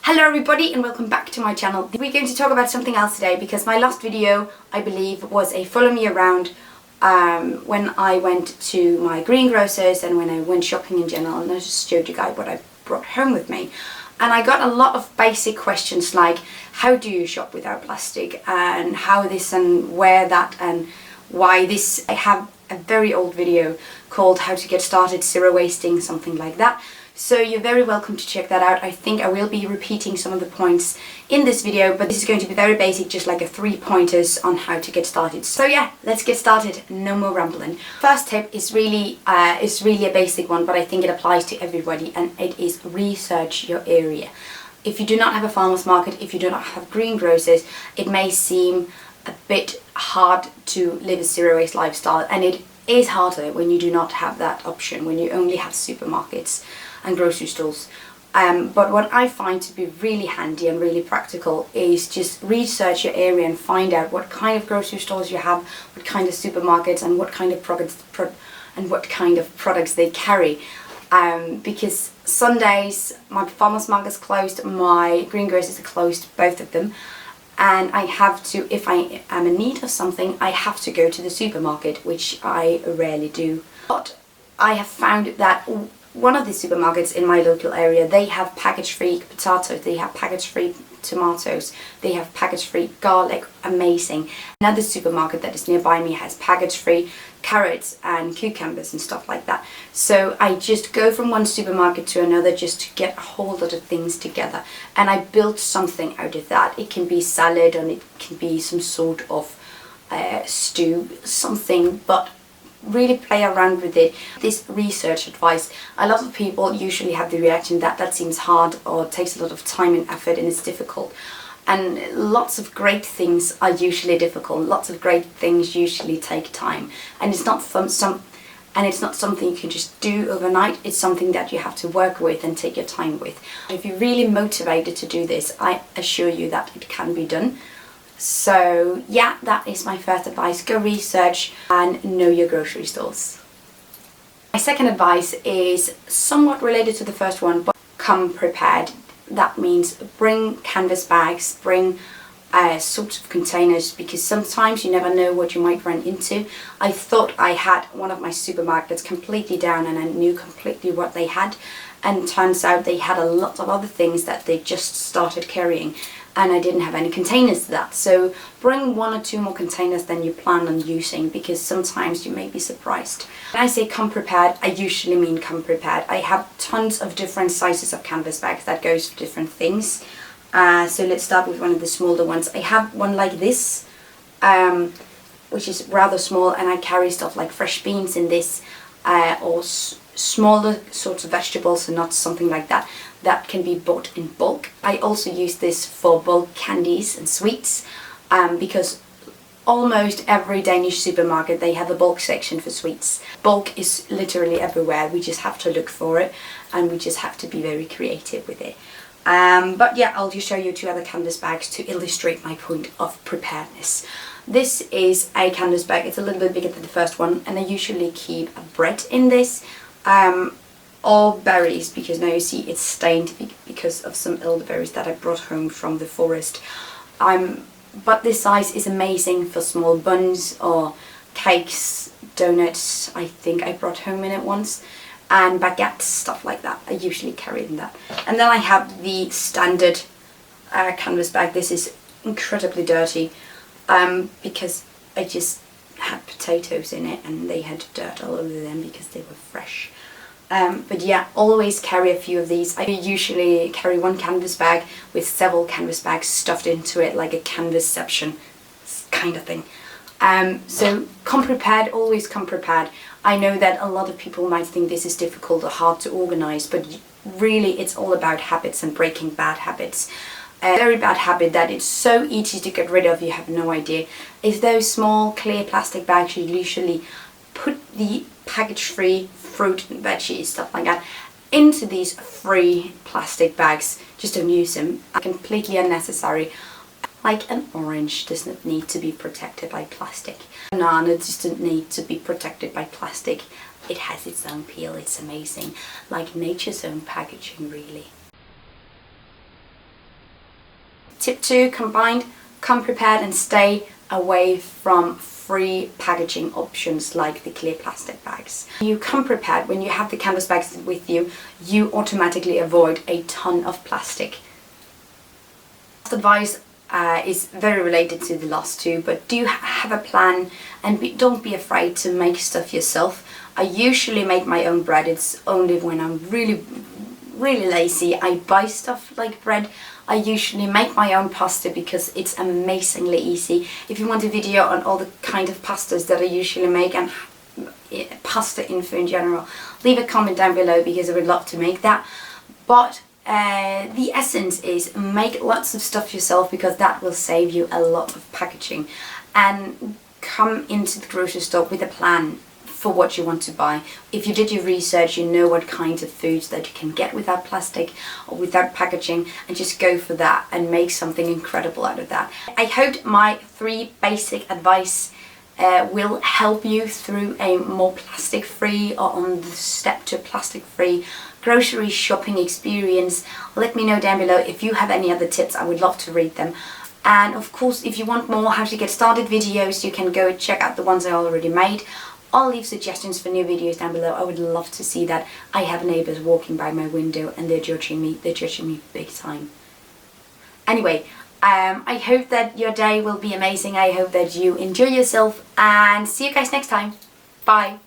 Hello everybody and welcome back to my channel. We're going to talk about something else today because my last video, I believe, was a follow me around when I went to my greengrocers and when I went shopping in general, and I just showed you guys what I brought home with me. And I got a lot of basic questions like how do you shop without plastic and how this and where that and why this. I have a very old video called how to get started zero wasting, something like that. So you're very welcome to check that out. I think I will be repeating some of the points in this video, but this is going to be very basic, just like a 3 pointers on how to get started. So yeah, let's get started. No more rambling. First tip is really a basic one, but I think it applies to everybody, and it is research your area. If you do not have a farmer's market, if you do not have greengrocers, it may seem a bit hard to live a zero waste lifestyle, and it is harder when you do not have that option, when you only have supermarkets and grocery stores. But what I find to be really handy and really practical is just research your area and find out what kind of grocery stores you have, what kind of supermarkets, and what kind of products they carry. Because Sundays my farmers market's closed, my greengrocers are closed, both of them, and I have to, if I am in need of something, I have to go to the supermarket, which I rarely do. But I have found that one of the supermarkets in my local area, they have package-free potatoes, they have package-free tomatoes, they have package-free garlic, amazing. Another supermarket that is nearby me has package-free carrots and cucumbers and stuff like that. So I just go from one supermarket to another just to get a whole lot of things together, and I built something out of that. It can be salad and it can be some sort of stew, something, but really play around with it. This research advice, a lot of people usually have the reaction that that seems hard or takes a lot of time and effort and it's difficult. And lots of great things are usually difficult. Lots of great things usually take time, and it's not something you can just do overnight. It's something that you have to work with and take your time with. If you're really motivated to do this, I assure you that it can be done. So yeah, that is my first advice. Go research and know your grocery stores. My second advice is somewhat related to the first one, but come prepared. That means bring canvas bags, bring sorts of containers, because sometimes you never know what you might run into. I thought I had one of my supermarkets completely down and I knew completely what they had, and turns out they had a lot of other things that they just started carrying, and I didn't have any containers for that. So bring 1 or 2 more containers than you plan on using, because sometimes you may be surprised. When I say come prepared, I usually mean come prepared. I have tons of different sizes of canvas bags that goes for different things. So let's start with one of the smaller ones. I have one like this, which is rather small, and I carry stuff like fresh beans in this, or smaller sorts of vegetables and nuts, something like that, that can be bought in bulk. I also use this for bulk candies and sweets, because almost every Danish supermarket, they have a bulk section for sweets. Bulk is literally everywhere. We just have to look for it, and we just have to be very creative with it. But yeah, I'll just show you 2 other canvas bags to illustrate my point of preparedness. This is a canvas bag. It's a little bit bigger than the first one, and I usually keep bread in this, or berries, because now you see it's stained because of some elderberries that I brought home from the forest. But this size is amazing for small buns or cakes, donuts. I think I brought home in it once, and baguettes, stuff like that. I usually carry in that. And then I have the standard canvas bag. This is incredibly dirty, because I just had potatoes in it and they had dirt all over them because they were fresh. But yeah, always carry a few of these. I usually carry 1 canvas bag with several canvas bags stuffed into it, like a canvasception kind of thing. So come prepared, always come prepared. I know that a lot of people might think this is difficult or hard to organize, but really it's all about habits and breaking bad habits. A very bad habit that it's so easy to get rid of, you have no idea, is those small clear plastic bags. You usually put the package-free fruit and veggies, stuff like that, into these free plastic bags. Just don't use them. Completely unnecessary. Like an orange does not need to be protected by plastic. A banana doesn't need to be protected by plastic. It has its own peel. It's amazing. Like nature's own packaging, really. Tip 2, combined, come prepared and stay away from free packaging options like the clear plastic bags. You come prepared. When you have the canvas bags with you, you automatically avoid a ton of plastic. Last advice is very related to the last two, but do have a plan and don't be afraid to make stuff yourself. I usually make my own bread. It's only when I'm really lazy I buy stuff like bread. I usually make my own pasta because it's amazingly easy. If you want a video on all the kind of pastas that I usually make and pasta info in general, leave a comment down below because I would love to make that. But the essence is make lots of stuff yourself because that will save you a lot of packaging, and come into the grocery store with a plan for what you want to buy. If you did your research, you know what kinds of foods that you can get without plastic or without packaging, and just go for that and make something incredible out of that. I hope my 3 basic advice will help you through a more plastic free or on the step to plastic free grocery shopping experience. Let me know down below if you have any other tips. I would love to read them. And of course, if you want more how to get started videos, you can go check out the ones I already made. I'll leave suggestions for new videos down below. I would love to see that. I have neighbours walking by my window and they're judging me big time. Anyway, I hope that your day will be amazing. I hope that you enjoy yourself, and see you guys next time. Bye.